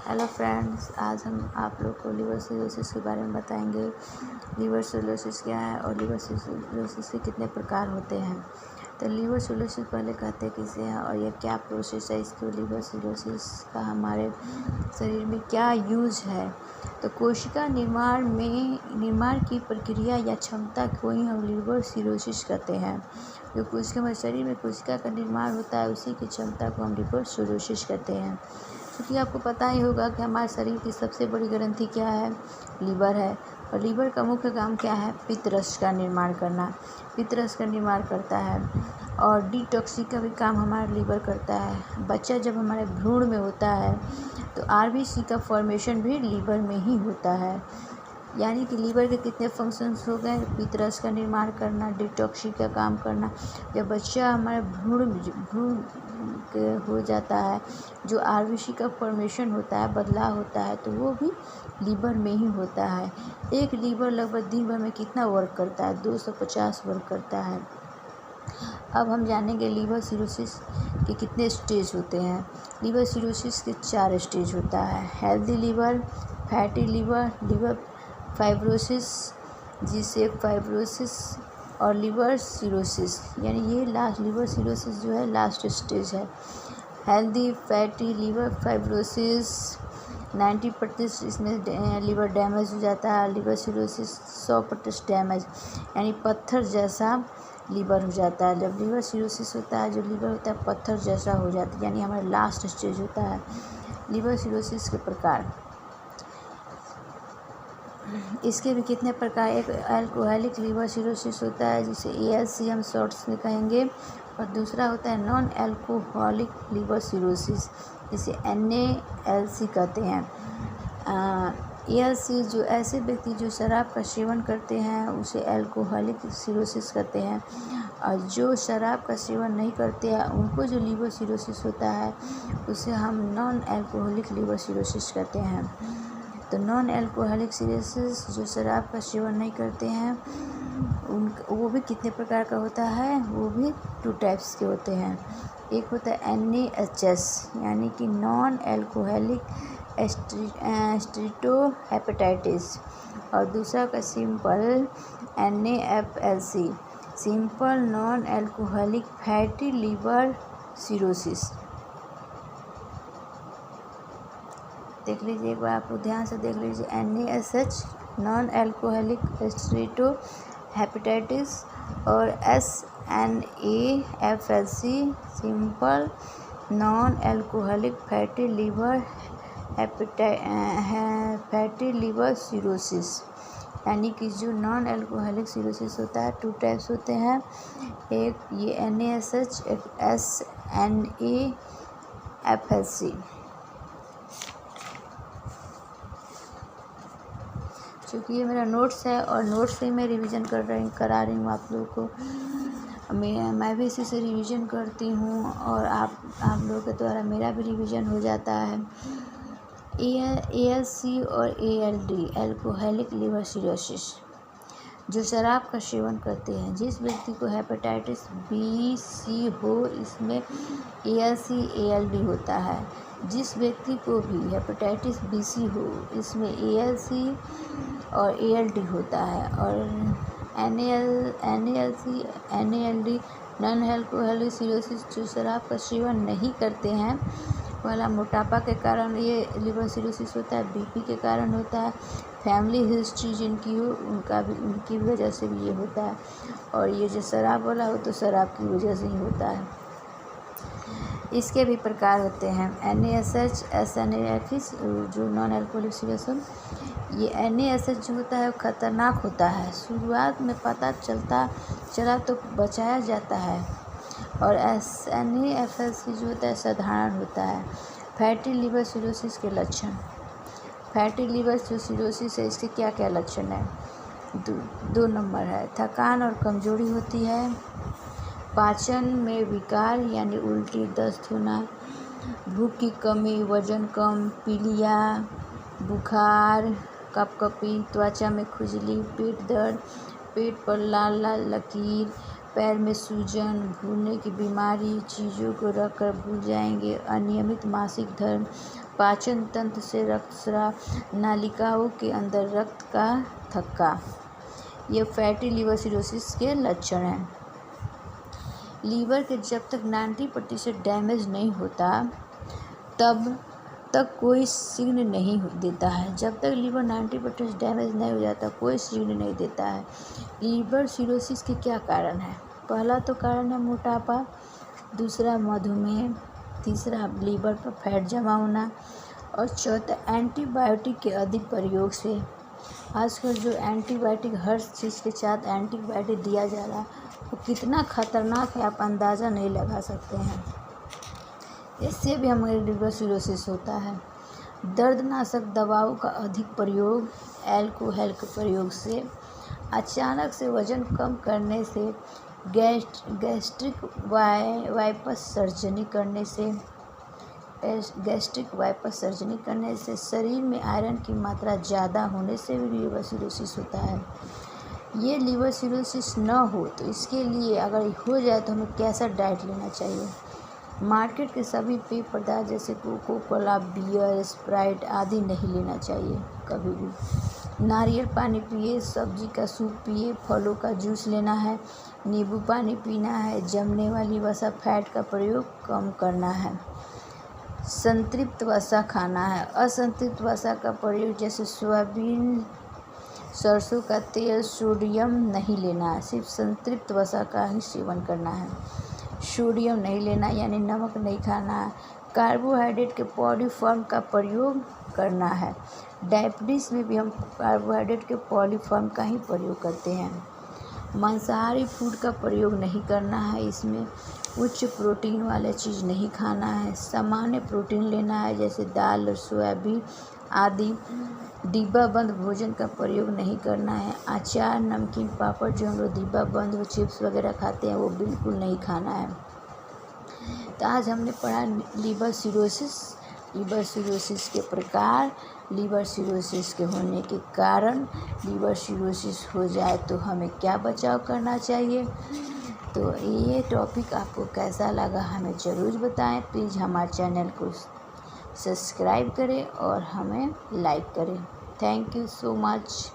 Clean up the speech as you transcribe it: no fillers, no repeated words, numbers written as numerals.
Hello friends, आज हम आप लोग को लीवर सिरोसिस के बारे में बताएंगे। लीवर सिरोसिस क्या है और लीवर सिरोसिस के कितने प्रकार होते हैं। तो लीवर सिरोसिस पहले कहते हैं किसे हैं और ये क्या प्रोसेस है, इसको लीवर सिरोसिस का हमारे शरीर में क्या यूज है। तो कोशिका निर्माण की प्रक्रिया या क्षमता को ही हम लीवर सिरोसिस कहते हैं। जो कोशिका हमारे शरीर में कोशिका का निर्माण होता है, उसी की क्षमता को हम लीवर सिरोसिस कहते हैं। क्योंकि आपको पता ही होगा कि हमारे शरीर की सबसे बड़ी ग्रंथि क्या है, लीवर है। और लीवर का मुख्य काम क्या है, पित्त रस का निर्माण करना, पित्त रस का निर्माण करता है। और डिटॉक्सिक का भी काम हमारा लीवर करता है। बच्चा जब हमारे भ्रूण में होता है तो आरबीसी का फॉर्मेशन भी लीवर में ही होता है। यानी कि लीवर के कितने फंक्शंस हो गए, पित्त रस का निर्माण करना, डिटॉक्सिक का काम करना। जब बच्चा हमारे भ्रूण हो जाता है, जो आरबीसी का फॉर्मेशन होता है, बदलाव होता है, तो वो भी लीवर में ही होता है। एक लीवर लगभग दिन भर में कितना वर्क करता है, 250 वर्क करता है। अब हम जानेंगे लीवर सिरोसिस के कितने स्टेज होते हैं। लीवर सिरोसिस के 4 स्टेज होता है। Healthy liver, fatty liver, liver fibrosis, जिसे फाइब्रोसिस और लीवर सिरोसिस, यानी ये लास्ट लीवर सिरोसिस जो है लास्ट स्टेज है। हेल्दी फैटी लीवर फाइब्रोसिस 90% इसमें लीवर डैमेज हो जाता है। लीवर सिरोसिस 100% डैमेज, यानी पत्थर जैसा लीवर हो जाता है। जब लीवर सिरोसिस होता है, जो लीवर होता है पत्थर जैसा हो जाता है, यानी हमारा लास्ट स्टेज होता है। लीवर सिरोसिस के प्रकार, इसके भी कितने प्रकार, एक अल्कोहलिक लीवर सिरोसिस होता है जिसे ALC हम शॉर्ट्स में कहेंगे, और दूसरा होता है नॉन अल्कोहलिक लीवर सिरोसिस जिसे NaLC कहते हैं। ALC जो ऐसे व्यक्ति जो शराब का सेवन करते हैं उसे अल्कोहलिक सिरोसिस कहते हैं, और जो शराब का सेवन नहीं करते हैं उनको जो लीवर सिरोसिस होता है उसे हम नॉन अल्कोहलिक लीवर सिरोसिस कहते हैं। तो नॉन अल्कोहलिक सिरोसिस जो शराब का सेवन नहीं करते हैं वो भी कितने प्रकार का होता है, वो भी 2 टाइप्स के होते हैं। एक होता है NaHS, यानी कि नॉन अल्कोहलिक स्टीटोहेपेटाइटिस, और दूसरा का simple NaFLC, simple non alcoholic fatty liver cirrhosis. देख लीजिए एक बार, आप ध्यान से देख लीजिए। NaSH नॉन अल्कोहलिक स्टीटोहेपेटाइटिस और NaFLC simple non alcoholic fatty liver cirrhosis. यानी कि जो नॉन अल्कोहलिक सिरोसिस होता है 2 टाइप्स होते हैं, एक ये NaSH, एक NaFLC। क्योंकि ये मेरा नोट्स है और नोट्स से मैं रिवीजन करा रही हूँ आप लोगों को। मैं भी इसी से रिवीजन करती हूँ और आप लोगों के द्वारा मेरा भी रिवीजन हो जाता है। ALC और ALD अल्कोहलिक लीवर सिरोसिस, जो शराब का सेवन करते हैं। जिस व्यक्ति को हेपेटाइटिस B-C हो, इसमें ALC ALD होता है। जिस व्यक्ति को भी हेपेटाइटिस B-C हो, इसमें ALC और ALD होता है। और NaLC NaLD non alcoholic cirrhosis, जो शराब का सेवन नहीं करते हैं। पहला मोटापा के कारण ये लीवर सिरोसिस होता है, BP के कारण होता है, फैमिली हिस्ट्री जिनकी हो उनकी वजह से भी ये होता है, और ये जो शराब वाला हो तो शराब की वजह से ही होता है। इसके भी प्रकार होते हैं। NaSH SNAFs जो नॉन अल्कोहलिक सिरोसिस, ये NaSH जो होता है खतरनाक होता है। शुरुआत में पता चला तो बचाया जाता है, और NaFLC जो होता है साधारण होता है। फैटी लीवर सिरोसिस के लक्षण, फैटी लीवर जो सिरोसिस है इसके क्या क्या लक्षण है। 2 नंबर है, थकान और कमजोरी होती है, पाचन में विकार यानी उल्टी, दस्त होना, भूख की कमी, वजन कम, पीलिया, बुखार, कपकपी, त्वचा में खुजली, पेट दर्द, पेट पर लाल लाल लकीर, पैर में सूजन, भूलने की बीमारी, चीज़ों को रख कर भूल जाएंगे, अनियमित मासिक धर्म, पाचन तंत्र से रक्तस्राव, नालिकाओं के अंदर रक्त का थक्का, ये फैटी लिवर सिरोसिस के लक्षण हैं। लीवर के जब तक 90% डैमेज नहीं होता तब तक कोई सिग्नल नहीं देता है। जब तक लीवर 90% डैमेज नहीं हो जाता कोई सिग्नल नहीं देता है। लीवर सिरोसिस के क्या कारण है? पहला तो कारण है मोटापा, दूसरा मधुमेह, तीसरा लीवर पर फैट जमा होना और चौथा एंटीबायोटिक के अधिक प्रयोग से। आजकल जो एंटीबायोटिक हर चीज़ के साथ एंटीबायोटिक दिया जा रहा है वो कितना खतरनाक है आप अंदाज़ा नहीं लगा सकते हैं। इससे भी हमारे लिवर सिरोसिस होता है। दर्दनाशक दवाओं का अधिक प्रयोग, अल्कोहल के प्रयोग से, अचानक से वजन कम करने से, गैस्ट्रिक बाईपास सर्जरी करने से, शरीर में आयरन की मात्रा ज़्यादा होने से भी लिवर सिरोसिस होता है। ये लिवर सिरोसिस न हो तो इसके लिए अगर हो जाए तो हमें कैसा डाइट लेना चाहिए? मार्केट के सभी पेय पदार्थ जैसे कोको कोला, बियर, स्प्राइट आदि नहीं लेना चाहिए कभी भी। नारियल पानी पिए, सब्जी का सूप पिए, फलों का जूस लेना है, नींबू पानी पीना है, जमने वाली वसा फैट का प्रयोग कम करना है, संतृप्त वसा खाना है, असंतृप्त वसा का प्रयोग जैसे सोयाबीन, सरसों का तेल, सोडियम नहीं लेना है, सिर्फ संतृप्त वसा का ही सेवन करना है। सोडियम नहीं लेना यानी नमक नहीं खाना है। कार्बोहाइड्रेट के पॉलीफॉर्म का प्रयोग करना है। डायबिटीज़ में भी हम कार्बोहाइड्रेट के पॉलीफॉर्म का ही प्रयोग करते हैं। मांसाहारी फूड का प्रयोग नहीं करना है, इसमें उच्च प्रोटीन वाले चीज़ नहीं खाना है। सामान्य प्रोटीन लेना है जैसे दाल और सोयाबीन आदि। डिब्बा बंद भोजन का प्रयोग नहीं करना है। अचार, नमकीन, पापड़ जो हम लोग डिब्बा बंद वो चिप्स वगैरह खाते हैं वो बिल्कुल नहीं खाना है। तो आज हमने पढ़ा लिवर सिरोसिस के प्रकार, लिवर सिरोसिस के होने के कारण, लिवर सिरोसिस हो जाए तो हमें क्या बचाव करना चाहिए। तो ये टॉपिक आपको कैसा लगा हमें ज़रूर बताएं। प्लीज़ हमारे चैनल को सब्सक्राइब करें और हमें लाइक करें। Thank you so much.